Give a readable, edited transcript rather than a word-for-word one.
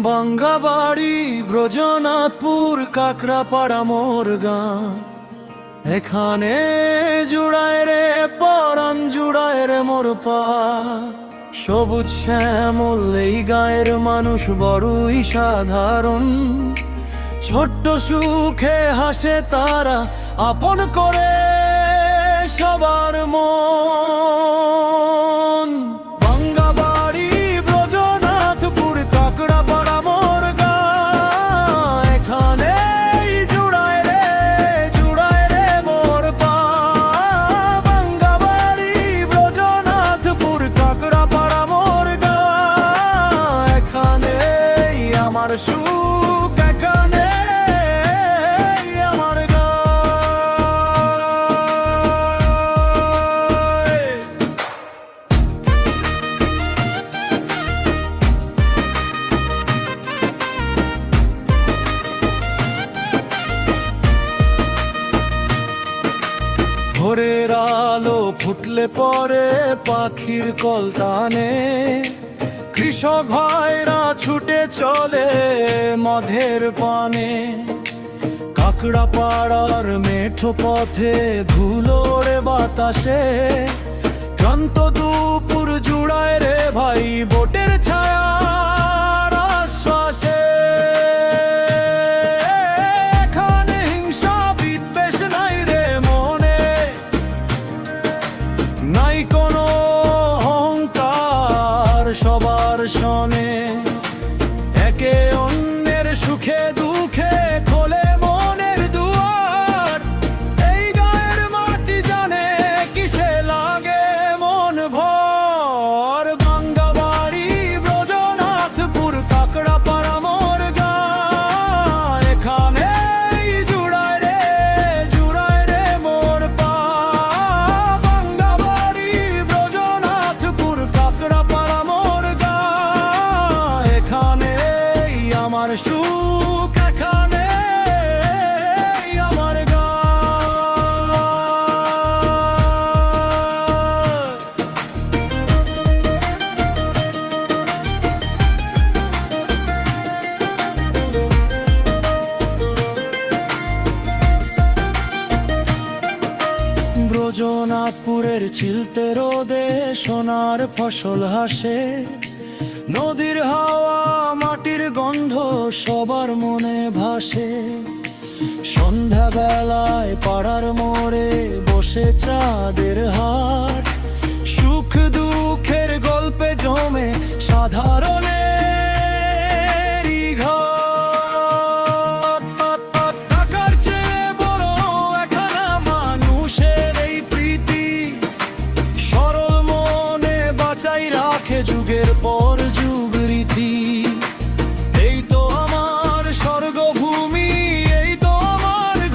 বাঙ্গাবাড়ি, ব্রজনাথপুর, কাকড়াপাড়া মোর গাঁ। এখানে জুড়ায় রে পরাণ, জুড়ায় রে মোর পা। সবুজ শ্যামল এই গায়ের মানুষ বড়ই সাধারণ। ছোট্ট সুখে হাসে তারা, আপন করে সবার মন। বাঙ্গাবাড়ি, ব্রজনাথপুর, কাকড়াপাড়া মোর গাঁ। এখানে জুড়ায় রে মোর পা। বাঙ্গাবাড়ি, ব্রজনাথপুর, কাকড়াপাড়া মোর গাঁ। এখানে আমার সুখ, এখানে আমার গাঁ। ভোরের আলো ফুটলে পরে পাখির কলতানে, কৃষক ভাইরা ছুটে চলে মধের পানে। কাকড়াপাড়ার মেঠো পথে ধুলোরে বাতাসে, ক্লান্ত দুপুর জুড়ায় রে ভাই বোটের ছায়ার আশ্বাসে। এখানে হিংসা বিদ্বেষ নাই রে মনে, নাই কোনো অহংকার, সবার শনে। একে অন্যের সুখে দুঃখে খোলে মনের দুয়ার। এই গায়ের মাটি জানে কিসে লাগে মন ভর। বাঙ্গাবাড়ি, ব্রজনাথপুর, কাকড়াপাড়া মোর গাঁ। এখানে জুড়ায় রে মোর পা। বাঙ্গাবাড়ি, ব্রজনাথপুর, কাকড়াপাড়া মোর গাঁ। এখানে আমার সুখ, এখানে আমার গাঁ। ব্রজনাথপুরের চিলতে রোদে সোনার ফসল হাসে। নদীর হাওয়া, মাটির গন্ধ সবার মনে ভাসে। সন্ধ্যাবেলায় পাড়ার মোড়ে বসে চাঁদের হাট। সুখ দুঃখের গল্পে জমে সাধারণের ঘাট। টাকার চেয়ে বড় একখানা মানুষের এই প্রীতি, সরল মনে বাঁচাই রাখে যুগের পর যুগ রীতি।